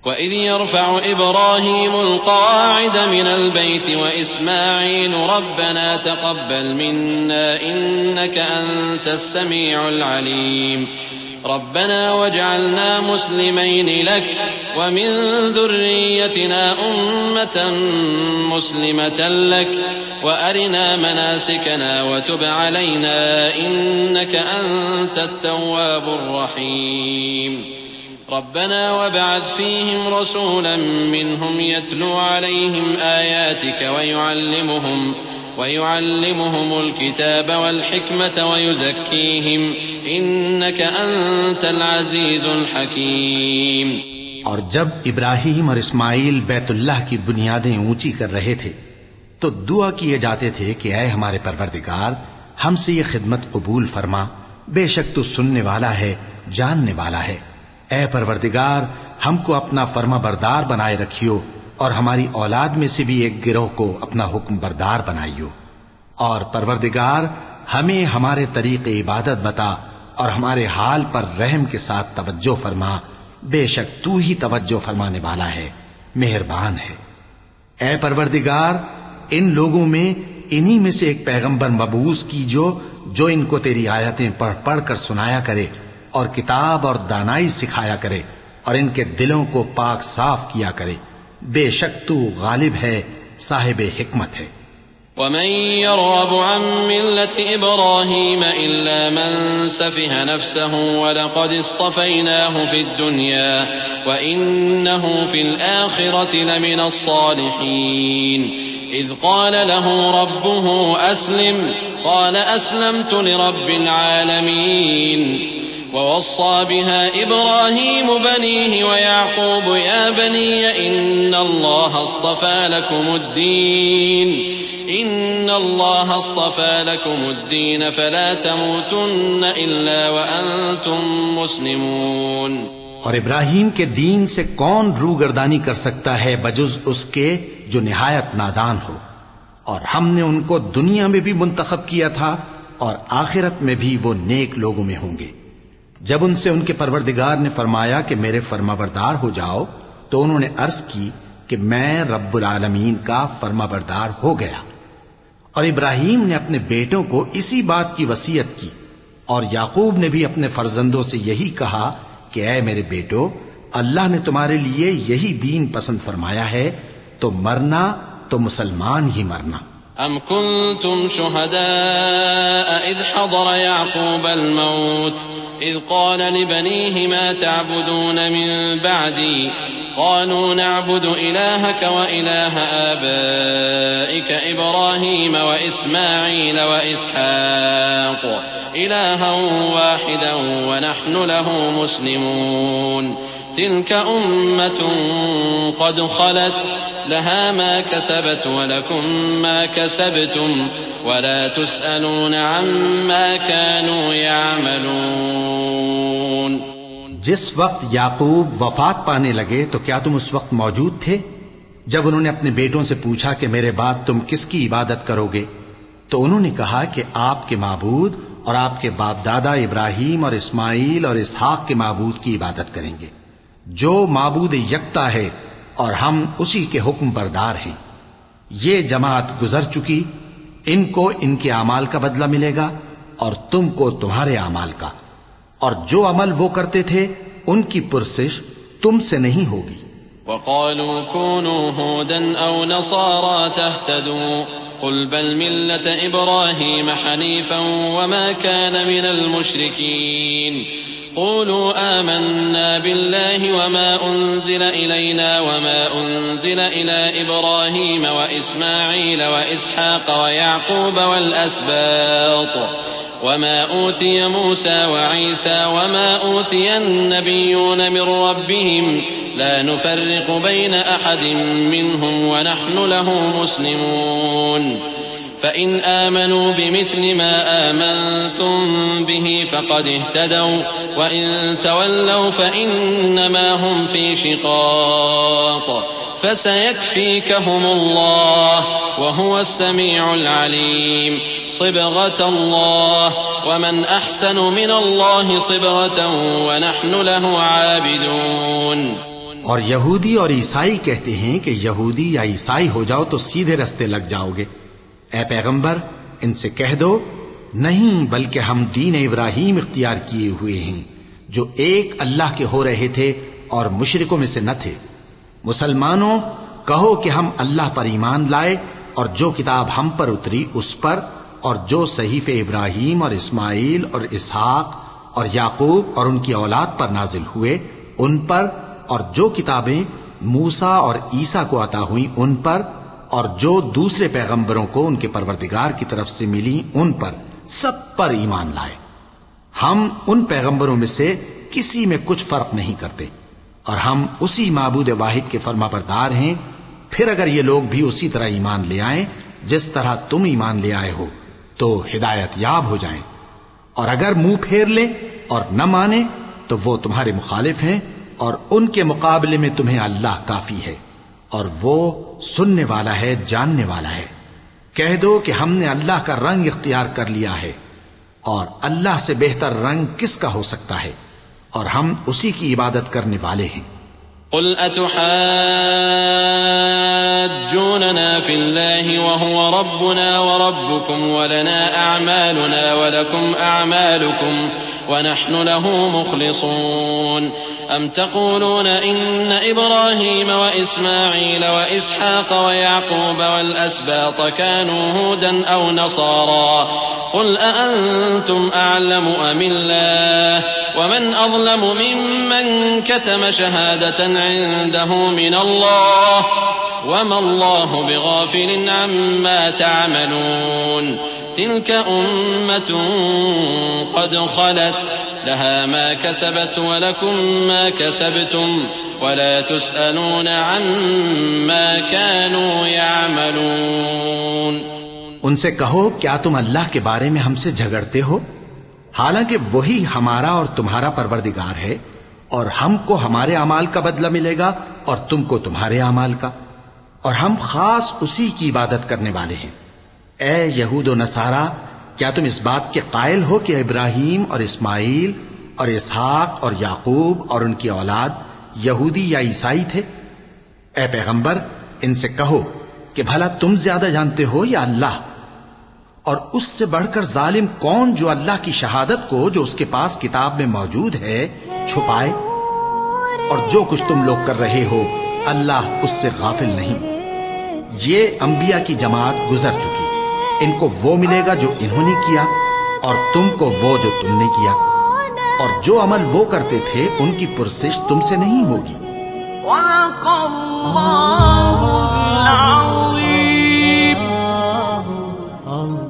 وَإِذْ يَرْفَعُ إِبْرَاهِيمُ الْقَوَاعِدَ مِنَ الْبَيْتِ وَإِسْمَاعِيلُ رَبَّنَا تَقَبَّلْ مِنَّا إِنَّكَ أَنْتَ السَّمِيعُ الْعَلِيمُ رَبَّنَا وَاجْعَلْنَا مُسْلِمَيْنِ لَكَ وَمِنْ ذُرِّيَّتِنَا أُمَّةً مُسْلِمَةً لَكَ وَأَرِنَا مَنَاسِكَنَا وَتُبْ عَلَيْنَا إِنَّكَ أَنْتَ التَّوَّابُ الرَّحِيمُ ربنا وابعث فيهم رسولا منهم يتلو عليهم آياتك ويعلمهم الكتاب والحكمة ويزكيهم إنك أنت العزيز الحكيم۔ اور جب ابراہیم اور اسماعیل بیت اللہ کی بنیادیں اونچی کر رہے تھے تو دعا کیے جاتے تھے کہ اے ہمارے پروردگار ہم سے یہ خدمت قبول فرما، بے شک تو سننے والا ہے، جاننے والا ہے۔ اے پروردگار ہم کو اپنا فرما بردار بنائے رکھیو اور ہماری اولاد میں سے بھی ایک گروہ کو اپنا حکم بردار بنائیو، اور پروردگار ہمیں ہمارے طریق عبادت بتا اور ہمارے حال پر رحم کے ساتھ توجہ فرما، بے شک تو ہی توجہ فرمانے والا ہے، مہربان ہے۔ اے پروردگار ان لوگوں میں انہی میں سے ایک پیغمبر مبعوث کیجو جو ان کو تیری آیتیں پڑھ پڑھ کر سنایا کرے اور کتاب اور دانائی سکھایا کرے اور ان کے دلوں کو پاک صاف کیا کرے، بے شک تو غالب ہے، صاحب حکمت ہے۔ ومن يرغب عن ملة إبراهيم إلا من سفه نفسه ولقد اصطفيناه في الدنيا وإنه في الآخرة لمن الصالحين إذ قال له ربه أسلم قال أسلمت لرب العالمين ووصى بها إبراهيم بنيه ويعقوب يا بني إن الله اصطفى لكم الدين فلا تموتن إلا وأنتم مسلمون۔ اور ابراہیم کے دین سے کون روگردانی کر سکتا ہے بجز اس کے جو نہایت نادان ہو، اور ہم نے ان کو دنیا میں بھی منتخب کیا تھا اور آخرت میں بھی وہ نیک لوگوں میں ہوں گے۔ جب ان سے ان کے پروردگار نے فرمایا کہ میرے فرما بردار ہو جاؤ تو انہوں نے عرض کی کہ میں رب العالمین کا فرما بردار ہو گیا۔ اور ابراہیم نے اپنے بیٹوں کو اسی بات کی وصیت کی، اور یعقوب نے بھی اپنے فرزندوں سے یہی کہا کہ اے میرے بیٹو، اللہ نے تمہارے لیے یہی دین پسند فرمایا ہے، تو مرنا تو مسلمان ہی مرنا۔ أم كنتم شهداء إذ حضر يعقوب الموت إذ قال لبنيه ما تعبدون من بعدي قالوا نعبد إلهك وإله آبائك إبراهيم وإسماعيل وإسحاق إلها واحدا ونحن له مسلمون تلك أمة قد خلت لها ما كسبت ولكم ما كسبتم ولا تسألون عما كانوا يعملون۔ جس وقت یعقوب وفات پانے لگے تو کیا تم اس وقت موجود تھے جب انہوں نے اپنے بیٹوں سے پوچھا کہ میرے بعد تم کس کی عبادت کرو گے؟ تو انہوں نے کہا کہ آپ کے معبود اور آپ کے باپ دادا ابراہیم اور اسماعیل اور اسحاق کے معبود کی عبادت کریں گے، جو معبود یکتا ہے اور ہم اسی کے حکم بردار ہیں۔ یہ جماعت گزر چکی، ان کو ان کے اعمال کا بدلہ ملے گا اور تم کو تمہارے اعمال کا، اور جو عمل وہ کرتے تھے ان کی پرسش تم سے نہیں ہوگی۔ وقالوا كونوا هودا أو نصارى تهتدوا قل بل ملة إبراهيم حنيفا وما كان من المشركين قولوا آمنا بالله وما أنزل إلينا وما أنزل إلى إبراهيم وإسماعيل وإسحاق ويعقوب والأسباط وما أوتي موسى وعيسى وما أوتي النبيون من ربهم لا نفرق بين أحد منهم ونحن له مسلمون فإن آمنوا بمثل ما آمنتم به فقد اهتدوا وإن تولوا فإنما هم في شقاق فسيكفيكهم الله وهو السميع العليم صبغة الله ومن أحسن من الله صبغة ونحن له عابدون۔ اور یہودی اور عیسائی کہتے ہیں کہ یہودی یا عیسائی ہو جاؤ تو سیدھے رستے لگ جاؤ گے۔ اے پیغمبر ان سے کہہ دو نہیں، بلکہ ہم دین ابراہیم اختیار کیے ہوئے ہیں جو ایک اللہ کے ہو رہے تھے اور مشرکوں میں سے نہ تھے۔ مسلمانوں کہو کہ ہم اللہ پر ایمان لائے اور جو کتاب ہم پر اتری اس پر، اور جو صحیفے ابراہیم اور اسماعیل اور اسحاق اور یعقوب اور ان کی اولاد پر نازل ہوئے ان پر، اور جو کتابیں موسیٰ اور عیسیٰ کو عطا ہوئیں ان پر، اور جو دوسرے پیغمبروں کو ان کے پروردگار کی طرف سے ملی ان پر، سب پر ایمان لائے۔ ہم ان پیغمبروں میں سے کسی میں کچھ فرق نہیں کرتے، اور ہم اسی معبود واحد کے فرما بردار ہیں۔ پھر اگر یہ لوگ بھی اسی طرح ایمان لے آئیں جس طرح تم ایمان لے آئے ہو تو ہدایت یاب ہو جائیں، اور اگر منہ پھیر لیں اور نہ مانیں تو وہ تمہارے مخالف ہیں، اور ان کے مقابلے میں تمہیں اللہ کافی ہے، اور وہ سننے والا ہے، جاننے والا ہے۔ کہہ دو کہ ہم نے اللہ کا رنگ اختیار کر لیا ہے، اور اللہ سے بہتر رنگ کس کا ہو سکتا ہے، اور ہم اسی کی عبادت کرنے والے ہیں۔ قل أتحاجوننا في الله وهو ربنا وربكم ولنا أعمالنا ولكم أعمالكم ونحن له مخلصون أم تقولون إن إبراهيم وإسماعيل وإسحاق ويعقوب والأسباط كانوا هودا أو نصارى قل أأنتم أعلم أم الله ومن أظلم ممن كتم شهادة عنده من الله وما الله بغافل عما تعملون تلك أمة قد خلت لها ما كسبت ولكم ما كسبتم ولا تسألون عما كانوا يعملون۔ ان سے کہو کیا تم اللہ کے بارے میں ہم سے جھگڑتے ہو، حالانکہ وہی ہمارا اور تمہارا پروردگار ہے، اور ہم کو ہمارے اعمال کا بدلہ ملے گا اور تم کو تمہارے اعمال کا، اور ہم خاص اسی کی عبادت کرنے والے ہیں۔ اے یہود و نصارہ، کیا تم اس بات کے قائل ہو کہ ابراہیم اور اسماعیل اور اسحاق اور یعقوب اور ان کی اولاد یہودی یا عیسائی تھے؟ اے پیغمبر ان سے کہو کہ بھلا تم زیادہ جانتے ہو یا اللہ؟ اور اس سے بڑھ کر ظالم کون جو اللہ کی شہادت کو جو اس کے پاس کتاب میں موجود ہے چھپائے؟ اور جو کچھ تم لوگ کر رہے ہو اللہ اس سے غافل نہیں۔ یہ انبیاء کی جماعت گزر چکی، ان کو وہ ملے گا جو انہوں نے کیا، اور تم کو وہ جو تم نے کیا، اور جو عمل وہ کرتے تھے ان کی پرسش تم سے نہیں ہوگی۔